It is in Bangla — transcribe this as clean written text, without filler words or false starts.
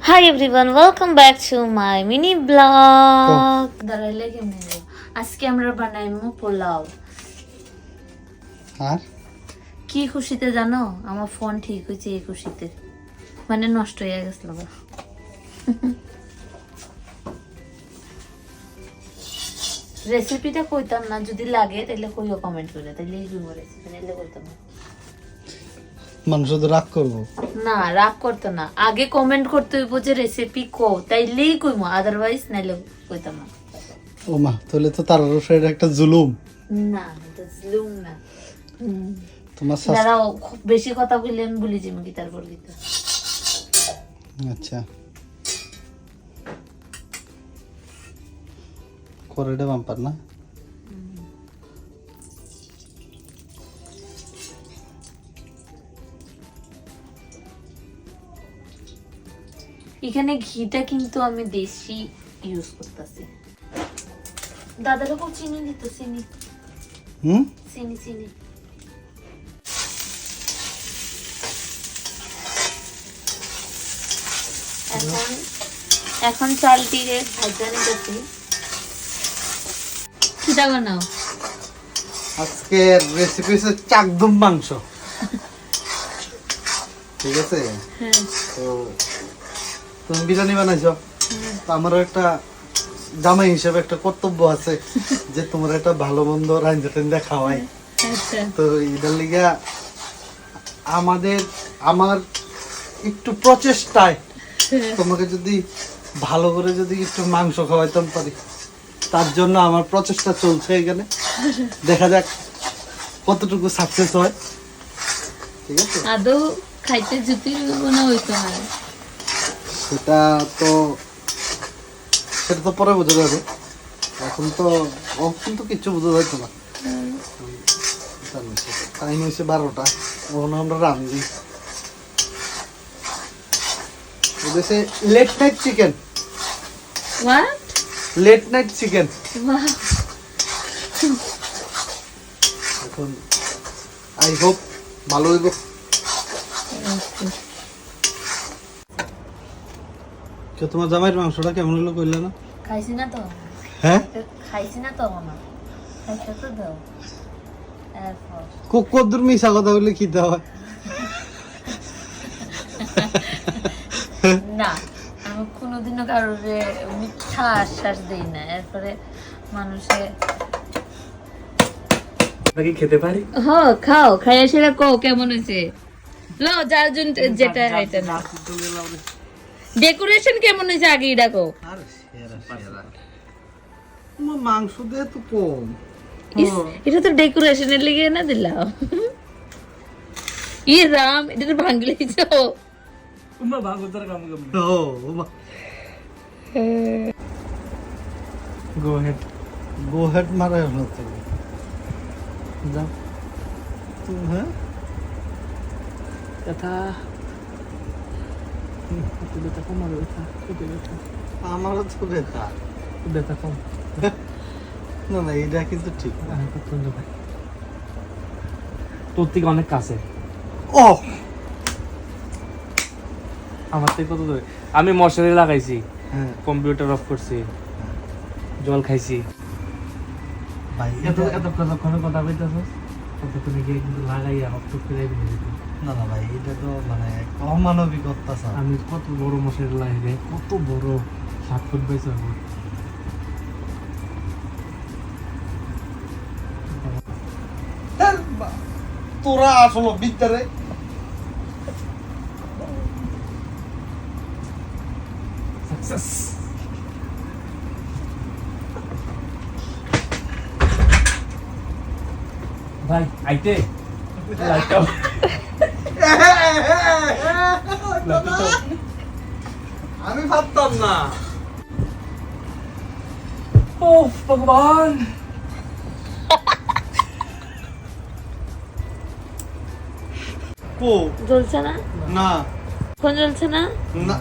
Hi everyone, welcome back to my mini vlog. দাঁড়াইলে কেমনে গো? আজকে আমরা বানাইমু পোলাও। আর কি খুশিতে জানো? আমার ফোন ঠিক হয়েছে এই খুশিতে। মানে নষ্ট হয়ে গেছিল গো। রেসিপিটা কইতাম না, যদি লাগে তাহলে কইও কমেন্ট করে, তাহলে এই রেসিপি নিলে কইতাম না। মানুষ তো রাগ করবো না, রাগ করতো না, আগে কমেন্ট করতে হইব যে রেসিপি কও, তাইলেই কইমু, আদারওয়াইজ নাইলে কইতাম না। ও মা, তাহলে তো তার এটা একটা জুলুম। না, এটা জুলুম না। তোমার দাঁড়াও, খুব বেশি কথা বললে আমি ভুলে যাবো গীতার পর গীতা। আচ্ছা, করেটা বাম্পার না। এখানে ঘিটা কিন্তু আমি দেশি ইউজ করতেছি। দাদার খুব চিনি দিত, চিনি চিনি চিনি। এখন চালটিকে ভাজা নিতেছি। কিটা বানাও? আজকে রেসিপি হচ্ছে চাকদম মাংস। ঠিক আছে, হ্যাঁ। তো তুমি বিরিয়ানি বানাইছো, তো আমারও একটা জামাই হিসেবে একটা কর্তব্য আছে যে তোমার একটা ভালো মন্দ রান্না টান্না খাওয়াই। আচ্ছা। তো এটার লিগা আমার একটু প্রচেষ্টায় তোমাকে যদি ভালো করে যদি একটু মাংস খাওয়াইতাম পারি, তার জন্য আমার প্রচেষ্টা চলছে এখানে। দেখা যাক কতটুকু সাকসেস হয়। ঠিক আছে, আদৌ খাইতে জুতি মনে হইতো না। সেটা তো পরে বোঝা যাবে। এখন তো কিছু বোঝা যাইতো না। টাইম হয়েছে 12টা, ওখানে আমরা রান্ধি। এদেশে late night chicken. What? Late night chicken. Wow. এখন আই হোপ ভালো হইব। তোমার জামাইয়ের মাংসটা কেমন হলো কইলে না? খাইছি না তো। হ্যাঁ, খাইছি না তো না। খাইতে তো দাও। এরপর কদ্দুর মিশা কথা বলে খিদে হয়। না, আমি কোনোদিনও কারোর মিথ্যা আশ্বাস দেই না। এরপরে মানুষে নাকি খেতে পারি। হ্যাঁ, খাও, খাইয়া সেটা কও কেমন হয়েছে। নাও, যার জন্য যেটা এটা না। ডেকোরেশন কেমন হয়েছে আগে এটা কও। আরে সেরা সেরা। তোমার মাংস দিয়ে তো কম। ইস, এটা তো ডেকোরেশনের লিগে না দিলাম। ই রাম, এটা তো ভাঙলিছো। উম্মা ভাগবতার কাম কাম। ও মা, গো হেড মারা হলো তো। যাও তুমি। হ্যাঁ, কথা ব্যথা কম আর ব্যথা ব্যথা আমারও তো ব্যথা। ব্যথা কম। না না, এটা কিন্তু ঠিক না। তোর থেকে অনেক কাছে। ও, আমার থেকে কত দূরে। আমি মশারি লাগাইছি, হ্যাঁ কম্পিউটার অফ করছি, জল খাইছি। ভাই, এতক্ষণে কথা কইতেছস, ততক্ষণে গিয়ে কিন্তু লাগাইয়া রক্ত ফিরাই দিবি। না না ভাই, এটা তো মানে অমানবিক অত্যাচার। আমি কত বড় মশারি লাগাই, কত বড় 7 ফুট বাই 6 ফুট। তোরা আসলো বিদ্যারে সাকসেস। ভাই আইতে লাইট অফ। আমি ভাবতাম না। ও ভগবান, কো জ্বলছে না? না কোন জ্বলছে না? না